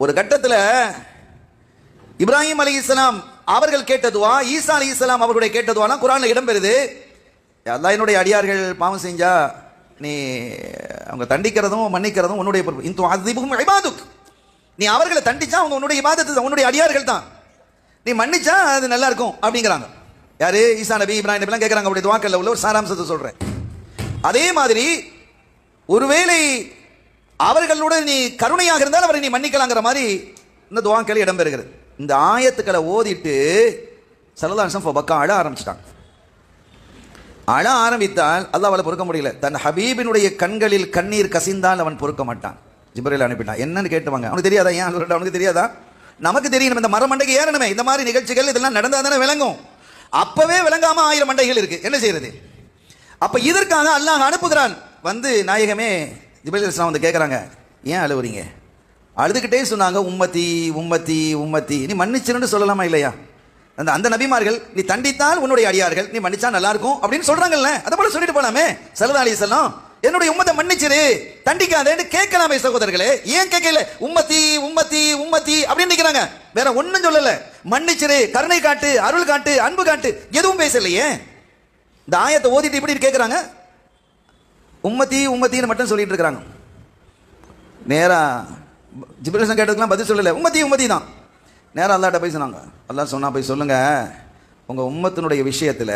ஒரு கட்டத்தில் இப்ராஹிம் அலைஹிஸ்ஸலாம் அவர்கள் கேட்டதுவா, ஈசா அலைஹிஸ்ஸலாம் அவர்களுடைய கேட்டதுவானா குர்ஆன்ல இடம்பெறுது. அல்லாஹ் என்னுடைய அடியார்கள் பாவம் செஞ்சா நீ அவங்க தண்டிக்கிறதும் மன்னிக்கிறதும் உன்னுடைய பொறுப்பு. இன் துஅஸிபுஹும் இபாதுக், நீ அவர்களை தண்டிச்சா அவங்க உன்னுடைய இபாதத்து தான், உன்னுடைய அடியார்கள் தான். நீ மன்னிச்சா அது நல்லா இருக்கும் அப்படிங்கிறாங்க. யாரு? ஈசா நபி, இப்ராஹிம் நபிலாம் கேட்குறாங்க. அப்படி துஆக்கல்ல உள்ள ஒரு சாராம்சத்தை சொல்றேன். அதே மாதிரி ஒருவேளை அவர்களுடன் நீ கருணையாக இருந்தால் அவரை நீ மன்னிக்கலாங்கிற மாதிரி இந்த துஆக்கள் இடம்பெறுகிறது. இந்த ஆயத்துக்களை ஓதிட்டு ஸல்லல்லாஹு அலைஹி வஸல்லம் அழ ஆரம்பிச்சிட்டாங்க. அழ ஆரம்பித்தால் அல்லாஹ்வால பொறுக்க முடியல. தன் ஹபீபினுடைய கண்களில் கண்ணீர் கசிந்தால் அவன் பொறுக்க மாட்டான். ஜிப்ரீல் அனுப்பிட்டான். என்னன்னு கேட்டுவாங்க. அவனுக்கு தெரியாதா? ஏன் அவனுக்கு தெரியாதா? நமக்கு தெரியும். இந்த மரமண்டைக்கு ஏறணுமே, இந்த மாதிரி நிகழ்ச்சிகள் இதெல்லாம் நடந்தால் தானே விளங்கும். அப்பவே விளங்காம 1000 மண்டைகள் இருக்கு, என்ன செய்யறது? அப்ப இதற்காக அல்லாஹ் அனுப்புகிறான். வந்து நாயகமே ஜிப்ரீல் அலைஹிஸ்ஸலாம் வந்து கேட்குறாங்க, ஏன் அழுவுறீங்க? அழுதுகிட்டே சொன்னாங்க, உம்மத்தி உம்மத்தி உம்மத்தி. நீ மன்னிச்சிருன்னு சொல்லலாமா இல்லையா? அந்த நபிமார்கள் நீ தண்டித்தால் உன்னுடைய அடியார்கள், நீ மன்னிச்சா நல்லா இருக்கும் அப்படின்னு சொல்றாங்கல்ல, அதை போல சொல்லிட்டு போலாமே. ஸல்லல்லாஹு அலைஹி வஸல்லம் என்னுடைய உம்மத்தை மன்னிச்சிரு, தண்டிக்காதேன்னு கேட்கலாமே சகோதரர்களே. ஏன் கேட்கல? உம்மத்தி உம்மத்தி உம்மத்தி அப்படின்னு நிக்கிறாங்க. வேற ஒன்னும் சொல்லல. மன்னிச்சிரு, கருணை காட்டு, அருள் காட்டு, அன்பு காட்டு, எதுவும் பேசலையே. இந்த ஆயத்தை ஓதிட்டு இப்படி கேட்கறாங்க, உம்மத்தி உம்மத்தின்னு மட்டும் சொல்லிட்டு இருக்கிறாங்க. நேரா ஜிப்ரீல் கேட்டதுக்கெல்லாம் பதில் சொல்லல, உம்மத்தி உம்மத்தி தான். நேரம் அல்லாஹ்ட்ட போய் சொன்னாங்க. அல்லாஹ் சொன்னா போய் சொல்லுங்க, உங்க உம்மத்தினுடைய விஷயத்துல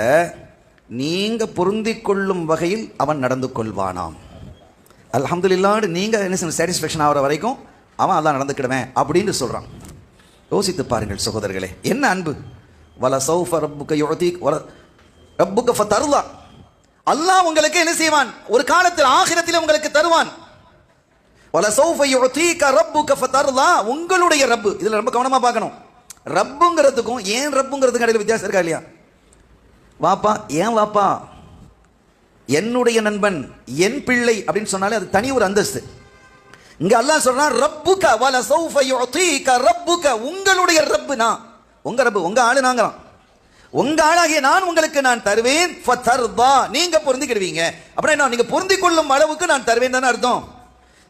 நீங்க பொருந்திக் கொள்ளும் வகையில் அவன் நடந்து கொள்வானாம். அல்ஹம்துலில்லாஹ், நீங்க என்ன சாட்டிஸ்ஃபேக்ஷன் ஆகிற வரைக்கும் அவன் அல்லாஹ் நடந்துக்கிடுவேன் அப்படின்னு சொல்றான். யோசித்து பாருங்கள் சகோதரர்களே, என்ன அன்பு! வல சௌஃப ரப்புக யுஅதீக் வல ரப்புக ஃபதர்லா. அல்லாஹ் உங்களுக்கு என்ன செய்வான்? ஒரு காலத்தில் ஆகிரத்தில் உங்களுக்கு தருவான். வல சௌஃப யுஅதீக ரப்புக ஃபதர்லா. உங்களுடைய ரப்பு, இதுல ரொம்ப கவனமா பார்க்கணும். ரப்புங்கிறதுக்கும் ஏன் ரப்புங்கிறதுக்கும் இடையில வித்தியாசம் இருக்கா இல்லையா? வாப்பா, ஏன் வாப்பா, என்னுடைய நண்பன், என் பிள்ளை அப்படின்னு சொன்னாலே அது தனி ஒரு அந்தஸ்து. இங்க அல்லாஹ் சொல்றான், ரப்புக வல சௌஃப யுஅதீக ரப்புக. உங்களுடைய ரப்பு நான், உங்க ரப்பு, உங்க ஆளு நாங்கறான். உங்க ஆளாகிய நான் உங்களுக்கு நான் தருவேன். ஃபதர்தா, நீங்க பொருந்திக்கிடுவீங்க. அப்படின்னா என்ன? நீங்க பொருந்திக் கொள்ளும் அளவுக்கு நான் தருவேன் தானே அர்த்தம்.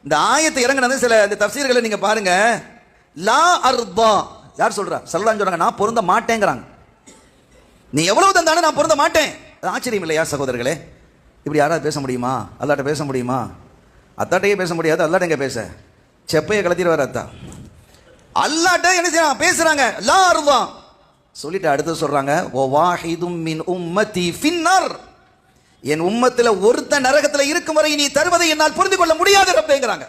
இந்த ஆயத்தை இறங்கினது சில இந்த தஃசீர்களை நீங்க பாருங்க. லா அர்தா, யார் சொல்றா? ஸல்லல்லாஹு சொல்றாங்க, நான் பொருந்த மாட்டேங்கிறாங்க. நீ எவ்வளவு தந்தாலும் நான் பொருந்த மாட்டேன். அது ஆச்சரியம் இல்லையா சகோதரர்களே? இப்படி யாராவது பேச முடியுமா? அல்லாட்ட பேச முடியுமா? அத்தாட்டையே பேச முடியாது, அல்லாட்ட எங்க பேச? செப்பையை கலத்திடுவார் அத்தா. அல்லாட்ட என்ன செய்யறாங்க? பேசுறாங்க. லா அர்தா சொல்லிட்டு அடுத்து சொல்றாங்க, ஓ வாஹிதும் மின் உம்மதி ஃபின்னார். என் உம்மத்துல ஒருத்த நரகத்துல இருக்கும் வரை நீ தருவதை என்னால் புரிந்து கொள்ள முடியாது ரப்பேங்கிறாங்க.